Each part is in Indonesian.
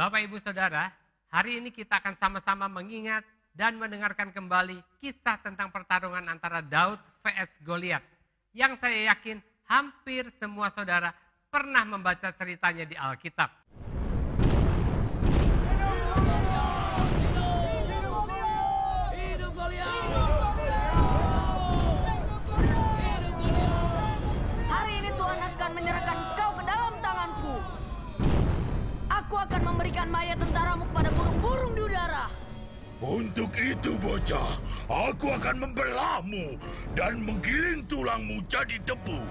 Bapak, Ibu, Saudara, hari ini kita akan sama-sama mengingat dan mendengarkan kembali kisah tentang pertarungan antara Daud vs Goliat. Yang saya yakin hampir semua saudara pernah membaca ceritanya di Alkitab. Hari ini Tuhan akan menyerahkan kau ke dalam tanganku. Aku akan memberikan mayat tentaramu kepada burung-burung di udara. Untuk itu, bocah, aku akan membelahmu dan menggiling tulangmu jadi debu.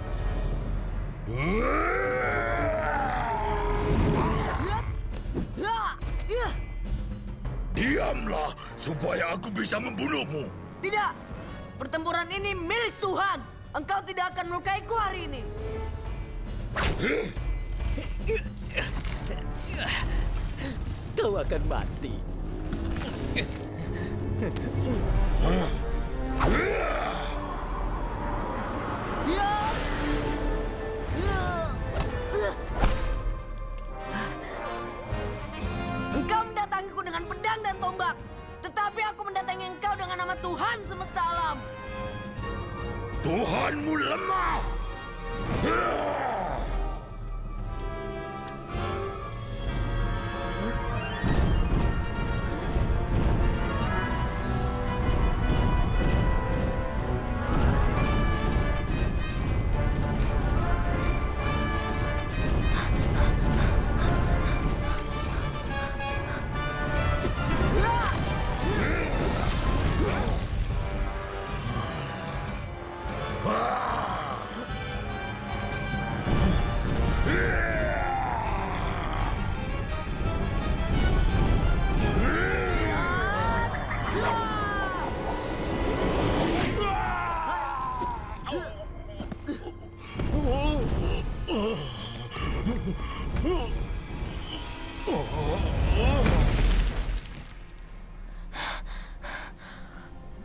Diamlah, supaya aku bisa membunuhmu. Tidak, pertempuran ini milik Tuhan. Engkau tidak akan melukaiku hari ini. Kau akan mati. Engkau mendatangiku dengan pedang dan tombak, tetapi aku mendatangi engkau dengan nama Tuhan semesta alam. Tuhanmu lemah.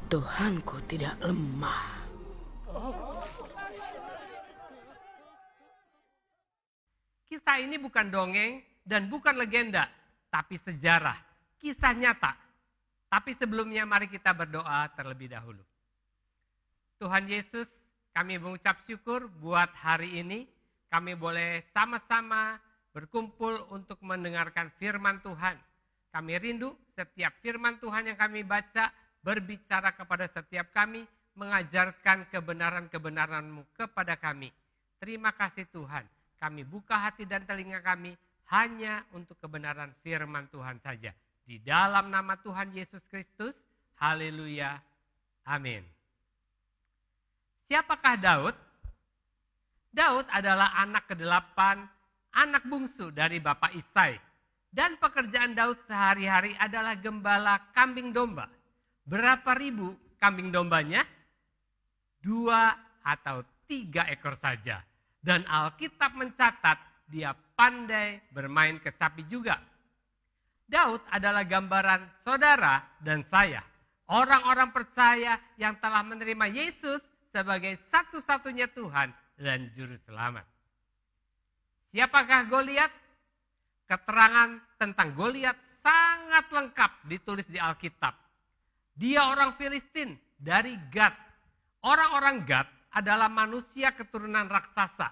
Tuhanku tidak lemah. Kisah ini bukan dongeng dan bukan legenda, tapi sejarah, kisah nyata. Tapi sebelumnya mari kita berdoa terlebih dahulu. Tuhan Yesus, kami mengucap syukur buat hari ini. Kami boleh sama-sama berkumpul untuk mendengarkan firman Tuhan. Kami rindu setiap firman Tuhan yang kami baca berbicara kepada setiap kami, mengajarkan kebenaran-kebenaran-Mu kepada kami. Terima kasih Tuhan, kami buka hati dan telinga kami hanya untuk kebenaran firman Tuhan saja. Di dalam nama Tuhan Yesus Kristus, haleluya, amin. Siapakah Daud? Daud adalah anak ke-8, anak bungsu dari Bapak Isai. Dan pekerjaan Daud sehari-hari adalah gembala kambing domba. Berapa ribu kambing dombanya? 2 atau 3 ekor saja. Dan Alkitab mencatat dia pandai bermain kecapi juga. Daud adalah gambaran saudara dan saya. Orang-orang percaya yang telah menerima Yesus sebagai satu-satunya Tuhan dan Juru Selamat. Siapakah Goliat? Keterangan tentang Goliat sangat lengkap ditulis di Alkitab. Dia orang Filistin dari Gad. Orang-orang Gad adalah manusia keturunan raksasa.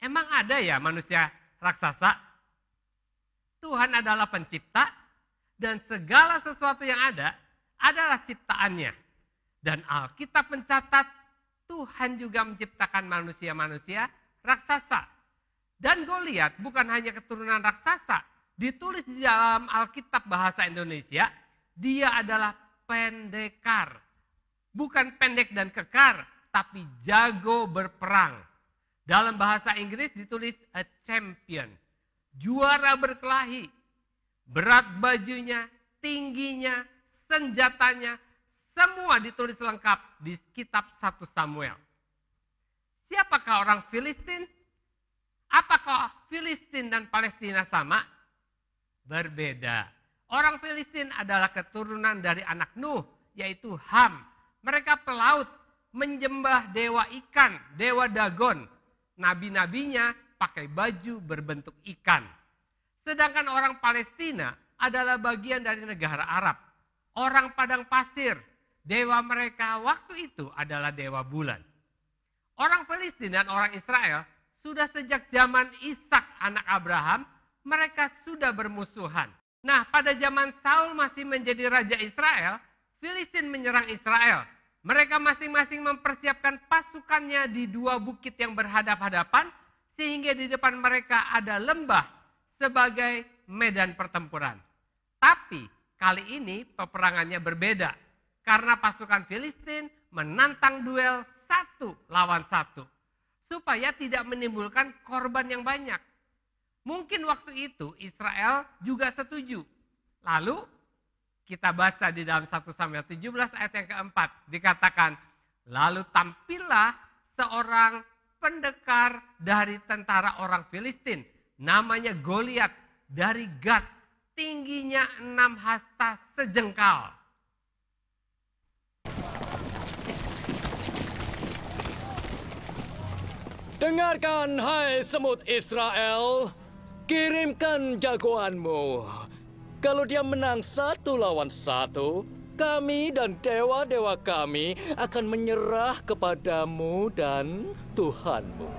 Emang ada ya manusia raksasa? Tuhan adalah pencipta dan segala sesuatu yang ada adalah ciptaannya. Dan Alkitab mencatat Tuhan juga menciptakan manusia-manusia raksasa. Dan Goliat bukan hanya keturunan raksasa. Ditulis di dalam Alkitab bahasa Indonesia, dia adalah pendekar. Bukan pendek dan kekar, tapi jago berperang. Dalam bahasa Inggris ditulis a champion. Juara berkelahi. Berat bajunya, tingginya, senjatanya, semua ditulis lengkap di kitab 1 Samuel. Siapakah orang Filistin? Apakah Filistin dan Palestina sama? Berbeda. Orang Filistin adalah keturunan dari anak Nuh, yaitu Ham. Mereka pelaut, menyembah dewa ikan, dewa Dagon. Nabi-nabinya pakai baju berbentuk ikan. Sedangkan orang Palestina adalah bagian dari negara Arab. Orang padang pasir, dewa mereka waktu itu adalah dewa bulan. Orang Filistin dan orang Israel sudah sejak zaman Ishak anak Abraham, mereka sudah bermusuhan. Nah, pada zaman Saul masih menjadi raja Israel, Filistin menyerang Israel. Mereka masing-masing mempersiapkan pasukannya di dua bukit yang berhadap-hadapan, sehingga di depan mereka ada lembah sebagai medan pertempuran. Tapi kali ini peperangannya berbeda, karena pasukan Filistin menantang duel 1 lawan 1, supaya tidak menimbulkan korban yang banyak. Mungkin waktu itu Israel juga setuju. Lalu kita baca di dalam 1 Samuel 17 ayat yang keempat. Dikatakan, lalu tampillah seorang pendekar dari tentara orang Filistin. Namanya Goliat dari Gat. Tingginya 6 hasta sejengkal. Dengarkan, hai semut Israel. Kirimkan jagoanmu. Kalau dia menang 1 lawan 1, kami dan dewa-dewa kami akan menyerah kepadamu dan Tuhanmu.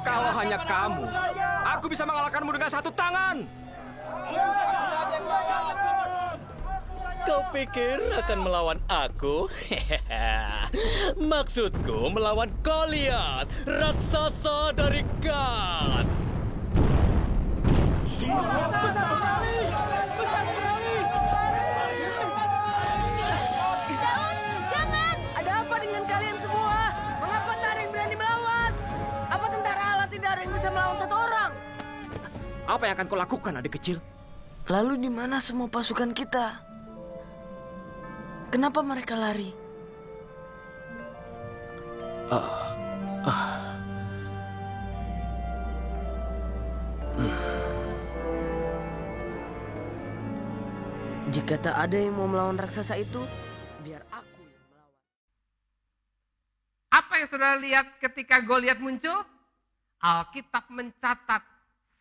Kalau hanya kamu, aku bisa mengalahkanmu dengan 1 tangan. Kau pikir akan melawan aku? Maksudku melawan Goliat, raksasa dari Gat. Jangan! Ada apa dengan kalian semua? Mengapa tak ada yang berani melawan? Apa tentara Allah tidak ada yang bisa melawan 1 orang? Apa yang akan kau lakukan, adik kecil? Lalu di mana semua pasukan kita? Kenapa mereka lari? Jika tak ada yang mau melawan raksasa itu, biar aku yang melawan. Apa yang saudara lihat ketika Goliat muncul? Alkitab mencatat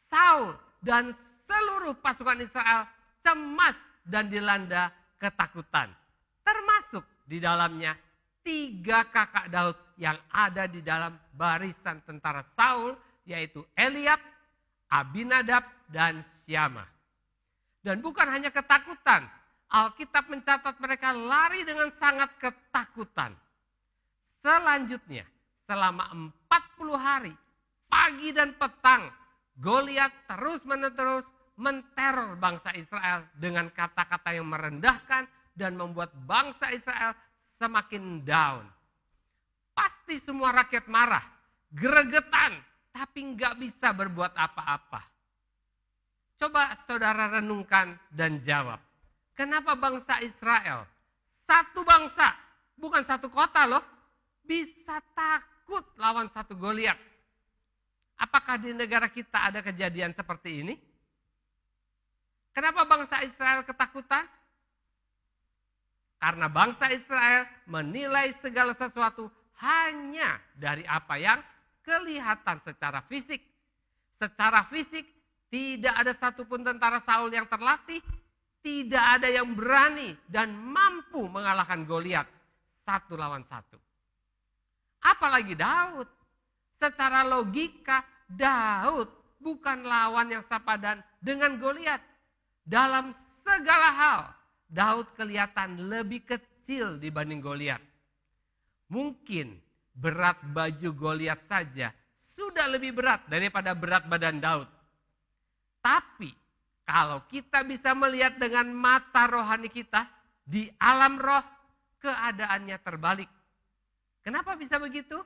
Saul dan seluruh pasukan Israel cemas dan dilanda ketakutan. Termasuk di dalamnya 3 kakak Daud yang ada di dalam barisan tentara Saul, yaitu Eliab, Abinadab, dan Syama. Dan bukan hanya ketakutan, Alkitab mencatat mereka lari dengan sangat ketakutan. Selanjutnya, selama 40 hari, pagi dan petang, Goliat terus-menerus menteror bangsa Israel dengan kata-kata yang merendahkan dan membuat bangsa Israel semakin down. Pasti semua rakyat marah, gregetan, tapi nggak bisa berbuat apa-apa. Coba saudara renungkan dan jawab. Kenapa bangsa Israel, satu bangsa, bukan satu kota loh, bisa takut lawan satu Goliat? Apakah di negara kita ada kejadian seperti ini? Kenapa bangsa Israel ketakutan? Karena bangsa Israel menilai segala sesuatu hanya dari apa yang kelihatan secara fisik. Secara fisik tidak ada satupun tentara Saul yang terlatih, tidak ada yang berani dan mampu mengalahkan Goliat 1 lawan 1. Apalagi Daud. Secara logika Daud bukan lawan yang sepadan dengan Goliat. Dalam segala hal Daud kelihatan lebih kecil dibanding Goliat. Mungkin berat baju Goliat saja sudah lebih berat daripada berat badan Daud. Tapi kalau kita bisa melihat dengan mata rohani kita, di alam roh keadaannya terbalik. Kenapa bisa begitu?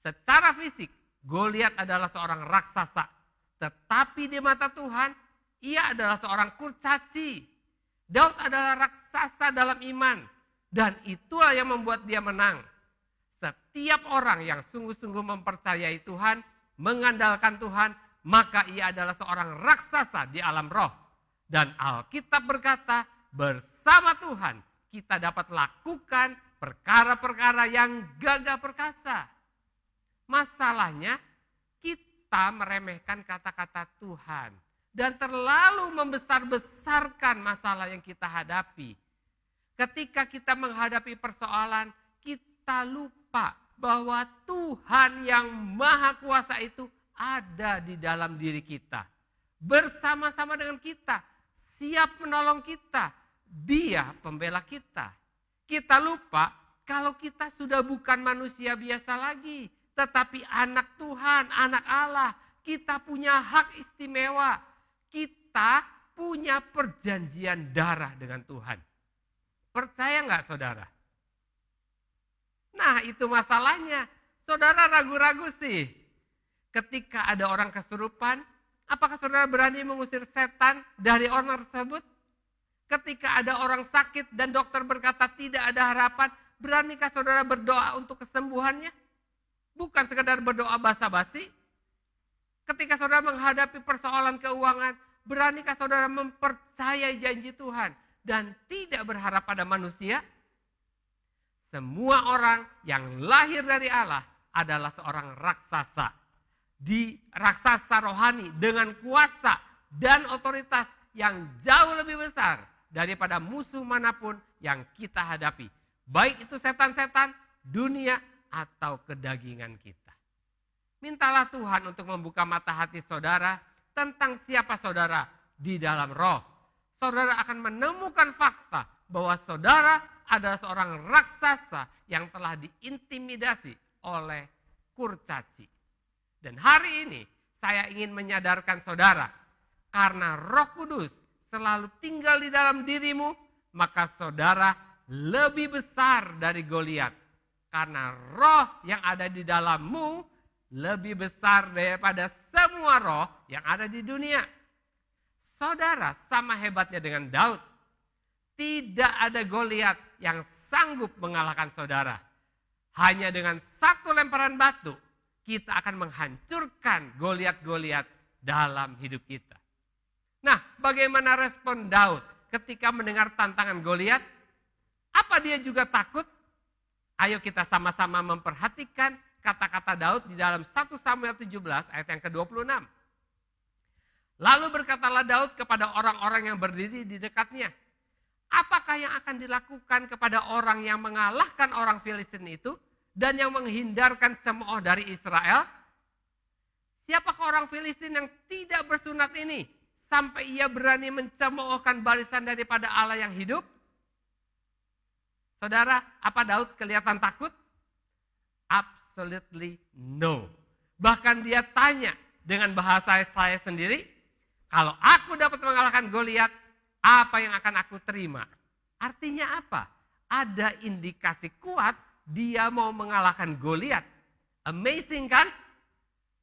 Secara fisik Goliat adalah seorang raksasa. Tetapi di mata Tuhan ia adalah seorang kurcaci. Daud adalah raksasa dalam iman. Dan itulah yang membuat dia menang. Setiap orang yang sungguh-sungguh mempercayai Tuhan, mengandalkan Tuhan, maka ia adalah seorang raksasa di alam roh. Dan Alkitab berkata, bersama Tuhan kita dapat lakukan perkara-perkara yang gagah perkasa. Masalahnya kita kita meremehkan kata-kata Tuhan dan terlalu membesar-besarkan masalah yang kita hadapi. Ketika kita menghadapi persoalan, kita lupa bahwa Tuhan yang Maha Kuasa itu ada di dalam diri kita. Bersama-sama dengan kita, siap menolong kita. Dia pembela kita. Kita lupa kalau kita sudah bukan manusia biasa lagi, tetapi anak Tuhan, anak Allah. Kita punya hak istimewa. Kita punya perjanjian darah dengan Tuhan. Percaya nggak saudara? Nah itu masalahnya. Saudara ragu-ragu sih. Ketika ada orang kesurupan, apakah saudara berani mengusir setan dari orang tersebut? Ketika ada orang sakit dan dokter berkata tidak ada harapan, beranikah saudara berdoa untuk kesembuhannya? Bukan sekedar berdoa basa-basi. Ketika saudara menghadapi persoalan keuangan, beranikah saudara mempercayai janji Tuhan dan tidak berharap pada manusia? Semua orang yang lahir dari Allah adalah seorang raksasa. Raksasa rohani dengan kuasa dan otoritas yang jauh lebih besar daripada musuh manapun yang kita hadapi. Baik itu setan-setan, dunia, atau kedagingan kita. Mintalah Tuhan untuk membuka mata hati saudara tentang siapa saudara di dalam roh. Saudara akan menemukan fakta bahwa saudara adalah seorang raksasa yang telah diintimidasi oleh kurcaci. Dan hari ini saya ingin menyadarkan saudara, karena Roh Kudus selalu tinggal di dalam dirimu, maka saudara lebih besar dari Goliat. Karena roh yang ada di dalammu lebih besar daripada semua roh yang ada di dunia. Saudara sama hebatnya dengan Daud. Tidak ada Goliat yang sanggup mengalahkan saudara. Hanya dengan satu lemparan batu, kita akan menghancurkan Goliat-Goliat dalam hidup kita. Nah, bagaimana respon Daud ketika mendengar tantangan Goliat? Apa dia juga takut? Ayo kita sama-sama memperhatikan kata-kata Daud di dalam 1 Samuel 17 ayat yang ke-26. Lalu berkatalah Daud kepada orang-orang yang berdiri di dekatnya, apakah yang akan dilakukan kepada orang yang mengalahkan orang Filistin itu dan yang menghindarkan cemooh dari Israel? Siapakah orang Filistin yang tidak bersunat ini sampai ia berani mencemoohkan barisan daripada Allah yang hidup? Saudara, apa Daud kelihatan takut? Absolutely no. Bahkan dia tanya dengan bahasa saya sendiri, kalau aku dapat mengalahkan Goliat, apa yang akan aku terima? Artinya apa? Ada indikasi kuat dia mau mengalahkan Goliat. Amazing kan?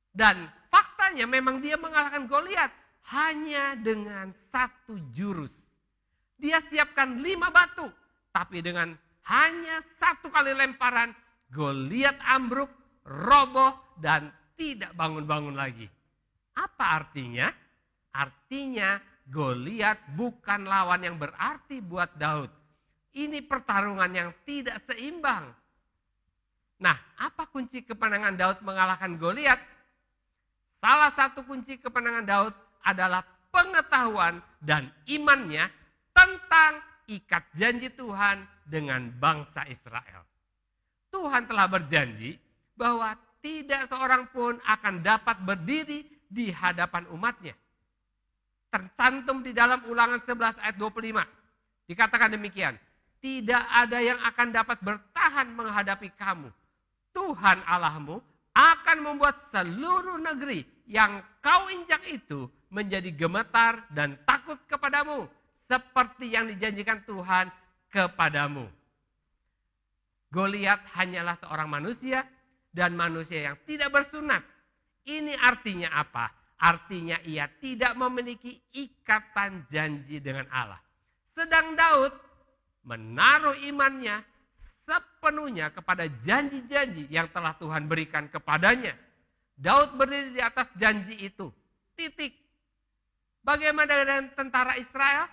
Dan faktanya memang dia mengalahkan Goliat hanya dengan satu jurus. Dia siapkan 5 batu, tapi dengan hanya 1 kali lemparan, Goliat ambruk, roboh, dan tidak bangun-bangun lagi. Apa artinya? Artinya Goliat bukan lawan yang berarti buat Daud. Ini pertarungan yang tidak seimbang. Nah, apa kunci kemenangan Daud mengalahkan Goliat? Salah satu kunci kemenangan Daud adalah pengetahuan dan imannya tentang ikat janji Tuhan dengan bangsa Israel. Tuhan telah berjanji bahwa tidak seorang pun akan dapat berdiri di hadapan umatnya. Tercantum di dalam Ulangan 11 ayat 25. Dikatakan demikian, tidak ada yang akan dapat bertahan menghadapi kamu. Tuhan Allahmu akan membuat seluruh negeri yang kau injak itu menjadi gemetar dan takut kepadamu, seperti yang dijanjikan Tuhan kepadamu. Goliat hanyalah seorang manusia dan manusia yang tidak bersunat. Ini artinya apa? Artinya ia tidak memiliki ikatan janji dengan Allah. Sedang Daud menaruh imannya sepenuhnya kepada janji-janji yang telah Tuhan berikan kepadanya. Daud berdiri di atas janji itu. Titik. Bagaimana dengan tentara Israel?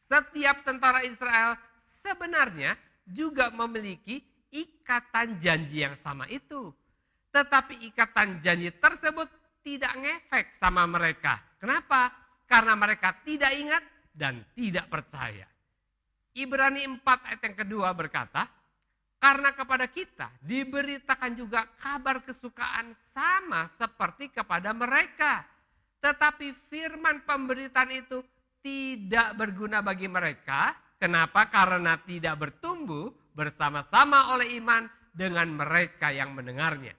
Setiap tentara Israel sebenarnya juga memiliki ikatan janji yang sama itu. Tetapi ikatan janji tersebut tidak ngefek sama mereka. Kenapa? Karena mereka tidak ingat dan tidak percaya. Ibrani 4 ayat yang kedua berkata, karena kepada kita diberitakan juga kabar kesukaan sama seperti kepada mereka. Tetapi firman pemberitaan itu tidak berguna bagi mereka. Kenapa? Karena tidak bertumbuh bersama-sama oleh iman dengan mereka yang mendengarnya.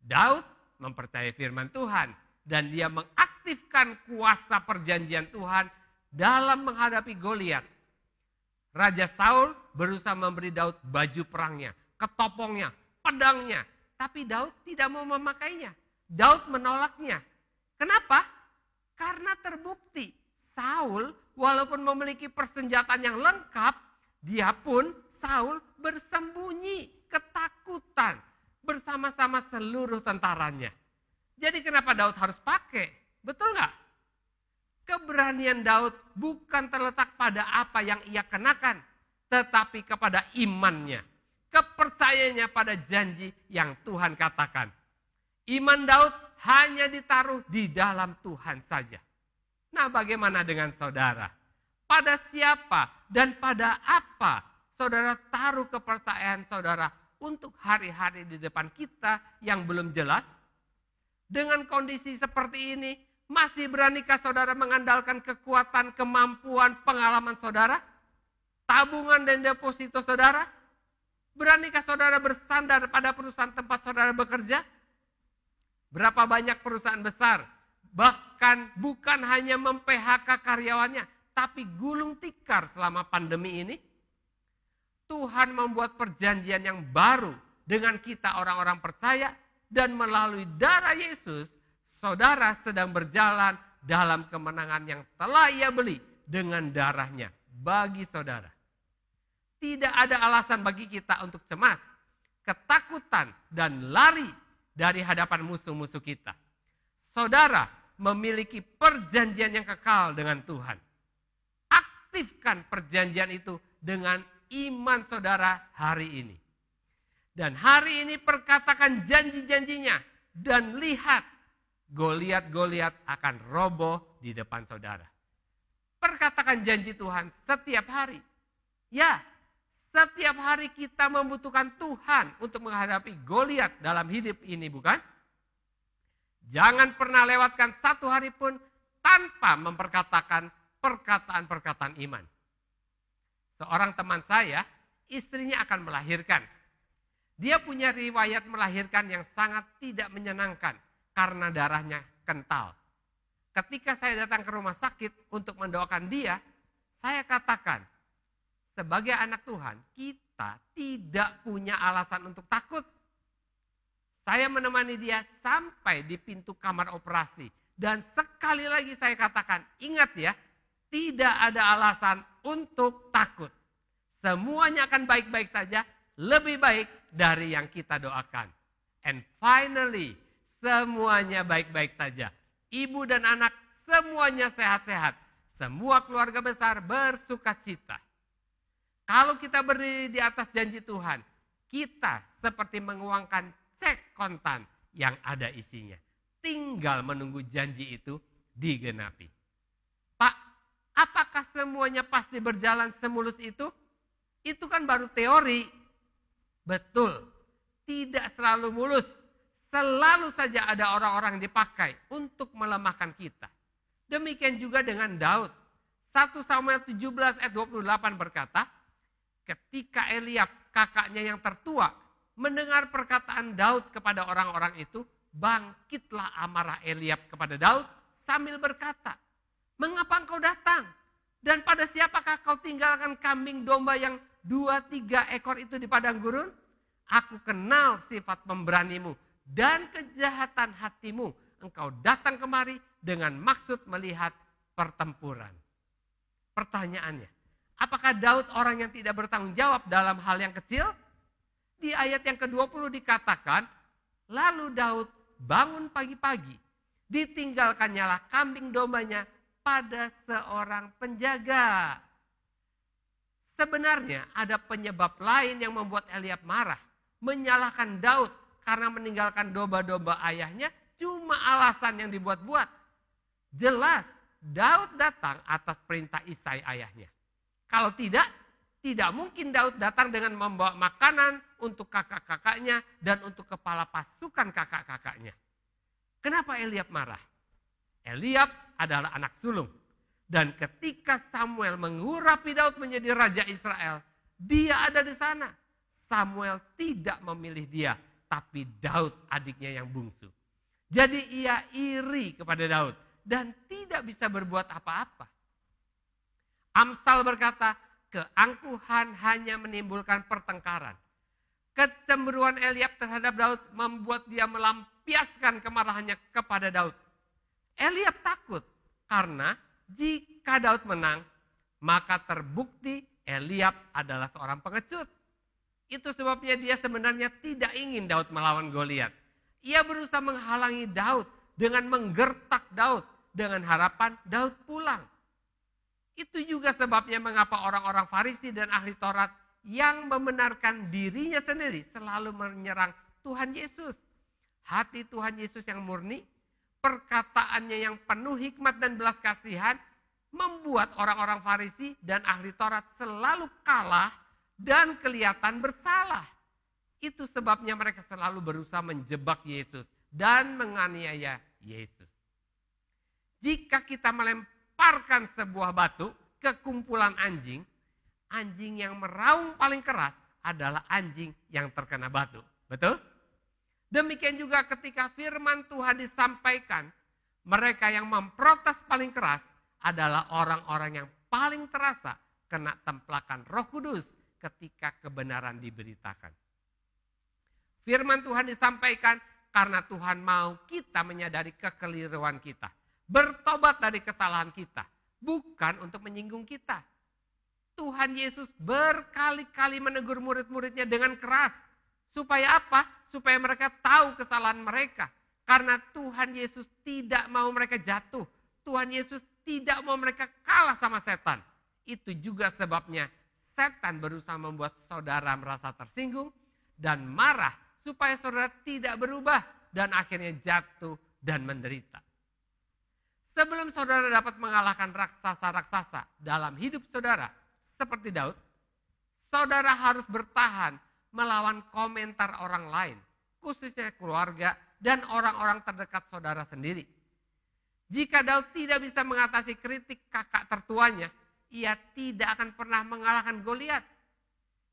Daud mempercayai firman Tuhan dan dia mengaktifkan kuasa perjanjian Tuhan dalam menghadapi Goliat. Raja Saul berusaha memberi Daud baju perangnya, ketopongnya, pedangnya. Tapi Daud tidak mau memakainya. Daud menolaknya. Kenapa? Karena terbukti Saul walaupun memiliki persenjataan yang lengkap, dia pun Saul bersembunyi, ketakutan bersama-sama seluruh tentaranya. Jadi kenapa Daud harus pakai? Betul nggak? Keberanian Daud bukan terletak pada apa yang ia kenakan, tetapi kepada imannya, kepercayaannya pada janji yang Tuhan katakan. Iman Daud hanya ditaruh di dalam Tuhan saja. Nah, bagaimana dengan saudara? Pada siapa dan pada apa saudara taruh kepercayaan saudara untuk hari-hari di depan kita yang belum jelas? Dengan kondisi seperti ini, masih beranikah saudara mengandalkan kekuatan, kemampuan, pengalaman saudara? Tabungan dan deposito saudara? Beranikah saudara bersandar pada perusahaan tempat saudara bekerja? Berapa banyak perusahaan besar, bahkan bukan hanya mem-PHK karyawannya, tapi gulung tikar selama pandemi ini? Tuhan membuat perjanjian yang baru dengan kita orang-orang percaya, dan melalui darah Yesus, saudara sedang berjalan dalam kemenangan yang telah ia beli dengan darahnya bagi saudara. Tidak ada alasan bagi kita untuk cemas, ketakutan, dan lari dari hadapan musuh-musuh kita. Saudara memiliki perjanjian yang kekal dengan Tuhan. Aktifkan perjanjian itu dengan iman saudara hari ini. Dan hari ini perkatakan janji-janjinya dan lihat Goliat-Goliat akan roboh di depan saudara. Perkatakan janji Tuhan setiap hari. Ya, setiap hari kita membutuhkan Tuhan untuk menghadapi Goliat dalam hidup ini, bukan? Jangan pernah lewatkan satu hari pun tanpa memperkatakan perkataan-perkataan iman. Seorang teman saya, istrinya akan melahirkan. Dia punya riwayat melahirkan yang sangat tidak menyenangkan karena darahnya kental. Ketika saya datang ke rumah sakit untuk mendoakan dia, saya katakan, sebagai anak Tuhan, kita tidak punya alasan untuk takut. Saya menemani dia sampai di pintu kamar operasi. Dan sekali lagi saya katakan, ingat ya, tidak ada alasan untuk takut. Semuanya akan baik-baik saja, lebih baik dari yang kita doakan. And finally, semuanya baik-baik saja. Ibu dan anak semuanya sehat-sehat. Semua keluarga besar bersukacita. Kalau kita berdiri di atas janji Tuhan, kita seperti menguangkan cek kontan yang ada isinya. Tinggal menunggu janji itu digenapi. Pak, apakah semuanya pasti berjalan semulus itu? Itu kan baru teori. Betul, tidak selalu mulus. Selalu saja ada orang-orang yang dipakai untuk melemahkan kita. Demikian juga dengan Daud. 1 Samuel 17 ayat 28 berkata, ketika Eliab kakaknya yang tertua mendengar perkataan Daud kepada orang-orang itu, bangkitlah amarah Eliab kepada Daud sambil berkata, mengapa engkau datang? Dan pada siapakah kau tinggalkan kambing domba yang 2-3 ekor itu di padang gurun? Aku kenal sifat pemberanimu dan kejahatan hatimu. Engkau datang kemari dengan maksud melihat pertempuran. Pertanyaannya, apakah Daud orang yang tidak bertanggung jawab dalam hal yang kecil? Di ayat yang ke-20 dikatakan, lalu Daud bangun pagi-pagi, ditinggalkannya lah kambing dombanya pada seorang penjaga. Sebenarnya ada penyebab lain yang membuat Eliab marah, menyalahkan Daud karena meninggalkan domba-domba ayahnya cuma cuma alasan yang dibuat-buat. Jelas Daud datang atas perintah Isai ayahnya. Kalau tidak mungkin Daud datang dengan membawa makanan untuk kakak-kakaknya dan untuk kepala pasukan kakak-kakaknya. Kenapa Eliab marah? Eliab adalah anak sulung. Dan ketika Samuel mengurapi Daud menjadi raja Israel, dia ada di sana. Samuel tidak memilih dia, tapi Daud adiknya yang bungsu. Jadi ia iri kepada Daud dan tidak bisa berbuat apa-apa. Amsal berkata, keangkuhan hanya menimbulkan pertengkaran. Kecemburuan Eliab terhadap Daud membuat dia melampiaskan kemarahannya kepada Daud. Eliab takut karena jika Daud menang, maka terbukti Eliab adalah seorang pengecut. Itu sebabnya dia sebenarnya tidak ingin Daud melawan Goliat. Ia berusaha menghalangi Daud dengan menggertak Daud dengan harapan Daud pulang. Itu juga sebabnya mengapa orang-orang Farisi dan ahli Taurat yang membenarkan dirinya sendiri selalu menyerang Tuhan Yesus. Hati Tuhan Yesus yang murni, perkataannya yang penuh hikmat dan belas kasihan membuat orang-orang Farisi dan ahli Taurat selalu kalah dan kelihatan bersalah. Itu sebabnya mereka selalu berusaha menjebak Yesus dan menganiaya Yesus. Jika kita melemparkan sebuah batu ke kumpulan anjing, anjing yang meraung paling keras adalah anjing yang terkena batu. Betul? Demikian juga ketika firman Tuhan disampaikan, mereka yang memprotes paling keras adalah orang-orang yang paling terasa kena templakan Roh Kudus ketika kebenaran diberitakan. Firman Tuhan disampaikan karena Tuhan mau kita menyadari kekeliruan kita. Bertobat dari kesalahan kita, bukan untuk menyinggung kita. Tuhan Yesus berkali-kali menegur murid-muridnya dengan keras. Supaya apa? Supaya mereka tahu kesalahan mereka. Karena Tuhan Yesus tidak mau mereka jatuh. Tuhan Yesus tidak mau mereka kalah sama setan. Itu juga sebabnya setan berusaha membuat saudara merasa tersinggung dan marah supaya saudara tidak berubah dan akhirnya jatuh dan menderita. Sebelum saudara dapat mengalahkan raksasa-raksasa dalam hidup saudara seperti Daud, saudara harus bertahan melawan komentar orang lain, khususnya keluarga dan orang-orang terdekat saudara sendiri. Jika Daud tidak bisa mengatasi kritik kakak tertuanya, ia tidak akan pernah mengalahkan Goliat.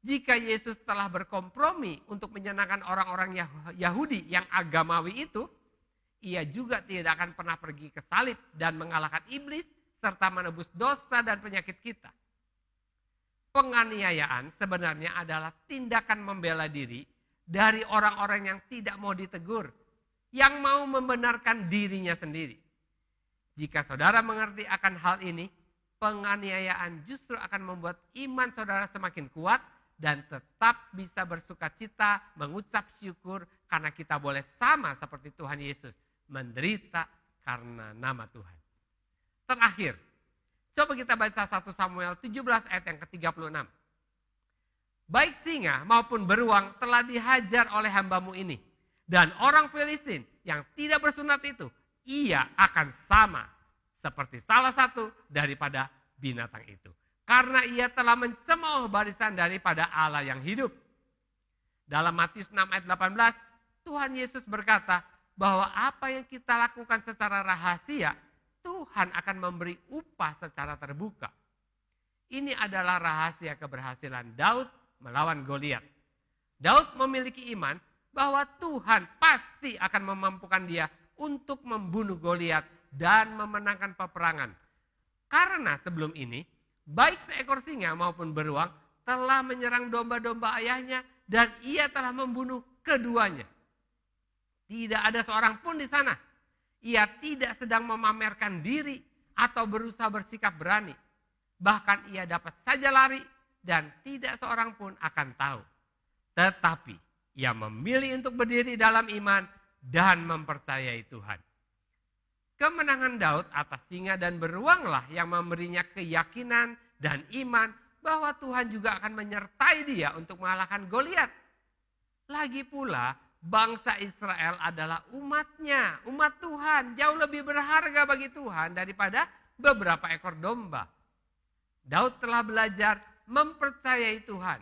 Jika Yesus telah berkompromi untuk menyenangkan orang-orang Yahudi yang agamawi itu, ia juga tidak akan pernah pergi ke salib dan mengalahkan iblis serta menebus dosa dan penyakit kita. Penganiayaan sebenarnya adalah tindakan membela diri dari orang-orang yang tidak mau ditegur, yang mau membenarkan dirinya sendiri. Jika saudara mengerti akan hal ini, penganiayaan justru akan membuat iman saudara semakin kuat dan tetap bisa bersuka cita, mengucap syukur karena kita boleh sama seperti Tuhan Yesus, menderita karena nama Tuhan. Terakhir, coba kita baca 1 Samuel 17 ayat yang ke-36. Baik singa maupun beruang telah dihajar oleh hambamu ini. Dan orang Filistin yang tidak bersunat itu, ia akan sama seperti salah satu daripada binatang itu. Karena ia telah mencemooh barisan daripada Allah yang hidup. Dalam Matius 6 ayat 18, Tuhan Yesus berkata bahwa apa yang kita lakukan secara rahasia, Tuhan akan memberi upah secara terbuka. Ini adalah rahasia keberhasilan Daud melawan Goliat. Daud memiliki iman bahwa Tuhan pasti akan memampukan dia untuk membunuh Goliat dan memenangkan peperangan. Karena sebelum ini, baik seekor singa maupun beruang telah menyerang domba-domba ayahnya dan ia telah membunuh keduanya. Tidak ada seorang pun di sana. Ia tidak sedang memamerkan diri atau berusaha bersikap berani. Bahkan ia dapat saja lari dan tidak seorang pun akan tahu. Tetapi ia memilih untuk berdiri dalam iman dan mempercayai Tuhan. Kemenangan Daud atas singa dan beruanglah yang memberinya keyakinan dan iman bahwa Tuhan juga akan menyertai dia untuk mengalahkan Goliat. Lagi pula, bangsa Israel adalah umatnya, umat Tuhan. Jauh lebih berharga bagi Tuhan daripada beberapa ekor domba. Daud telah belajar mempercayai Tuhan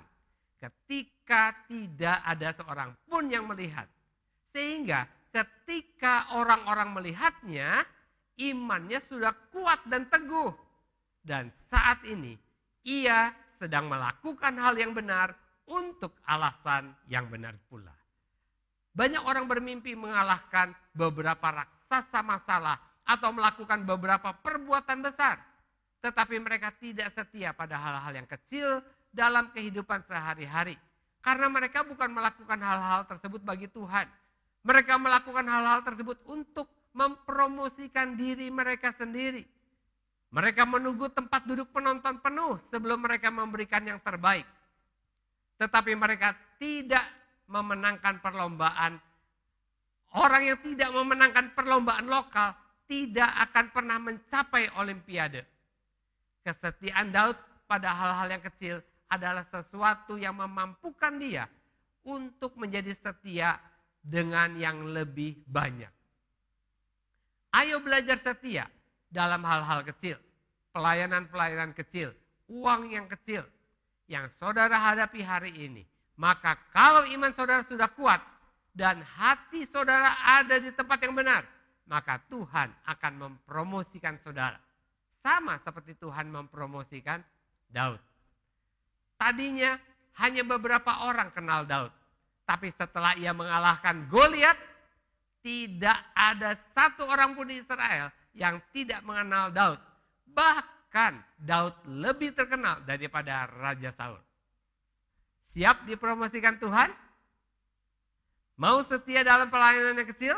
ketika tidak ada seorang pun yang melihat. Sehingga ketika orang-orang melihatnya, imannya sudah kuat dan teguh. Dan saat ini ia sedang melakukan hal yang benar untuk alasan yang benar pula. Banyak orang bermimpi mengalahkan beberapa raksasa masalah atau melakukan beberapa perbuatan besar. Tetapi mereka tidak setia pada hal-hal yang kecil dalam kehidupan sehari-hari. Karena mereka bukan melakukan hal-hal tersebut bagi Tuhan. Mereka melakukan hal-hal tersebut untuk mempromosikan diri mereka sendiri. Mereka menunggu tempat duduk penonton penuh sebelum mereka memberikan yang terbaik. Tetapi mereka tidak memenangkan perlombaan. Orang yang tidak memenangkan perlombaan lokal tidak akan pernah mencapai olimpiade. Kesetiaan Daud pada hal-hal yang kecil adalah sesuatu yang memampukan dia untuk menjadi setia dengan yang lebih banyak. Ayo belajar setia dalam hal-hal kecil, pelayanan-pelayanan kecil, uang yang kecil yang saudara hadapi hari ini. Maka kalau iman saudara sudah kuat dan hati saudara ada di tempat yang benar, maka Tuhan akan mempromosikan saudara. Sama seperti Tuhan mempromosikan Daud. Tadinya hanya beberapa orang kenal Daud. Tapi setelah ia mengalahkan Goliat, tidak ada satu orang pun di Israel yang tidak mengenal Daud. Bahkan Daud lebih terkenal daripada Raja Saul. Siap dipromosikan Tuhan? Mau setia dalam pelayanan yang kecil?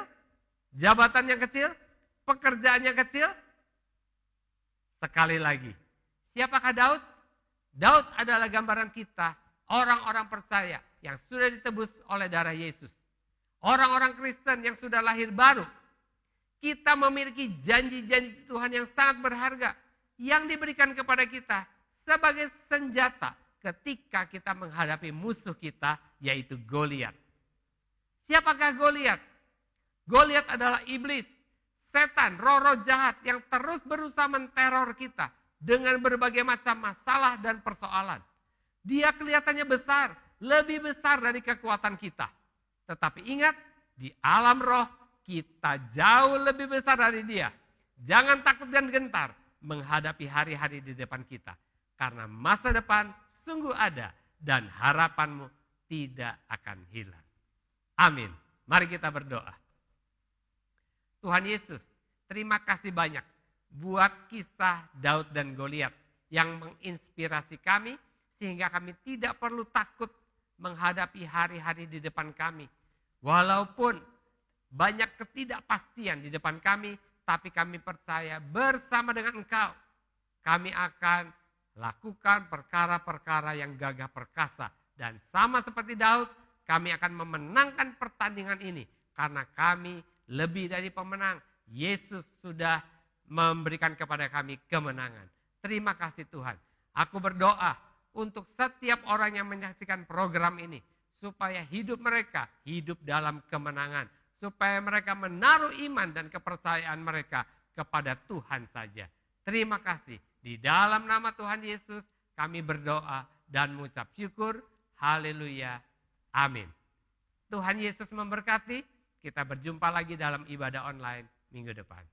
Jabatan yang kecil? Pekerjaan yang kecil? Sekali lagi, siapakah Daud? Daud adalah gambaran kita, orang-orang percaya yang sudah ditebus oleh darah Yesus. Orang-orang Kristen yang sudah lahir baru. Kita memiliki janji-janji Tuhan yang sangat berharga yang diberikan kepada kita sebagai senjata ketika kita menghadapi musuh kita, yaitu Goliat. Siapakah Goliat? Goliat adalah iblis, setan, roh-roh jahat yang terus berusaha menteror kita dengan berbagai macam masalah dan persoalan. Dia kelihatannya besar, lebih besar dari kekuatan kita. Tetapi ingat, di alam roh kita jauh lebih besar dari dia. Jangan takut dan gentar menghadapi hari-hari di depan kita. Karena masa depan sungguh ada dan harapanmu tidak akan hilang. Amin. Mari kita berdoa. Tuhan Yesus, terima kasih banyak buat kisah Daud dan Goliat yang menginspirasi kami sehingga kami tidak perlu takut menghadapi hari-hari di depan kami. Walaupun banyak ketidakpastian di depan kami, tapi kami percaya bersama dengan Engkau kami akan lakukan perkara-perkara yang gagah perkasa. Dan sama seperti Daud, kami akan memenangkan pertandingan ini karena kami lebih dari pemenang. Yesus sudah memberikan kepada kami kemenangan. Terima kasih Tuhan. Aku berdoa untuk setiap orang yang menyaksikan program ini, supaya hidup mereka hidup dalam kemenangan. Supaya mereka menaruh iman dan kepercayaan mereka kepada Tuhan saja. Terima kasih. Di dalam nama Tuhan Yesus kami berdoa dan mengucap syukur. Haleluya. Amin. Tuhan Yesus memberkati. Kita berjumpa lagi dalam ibadah online minggu depan.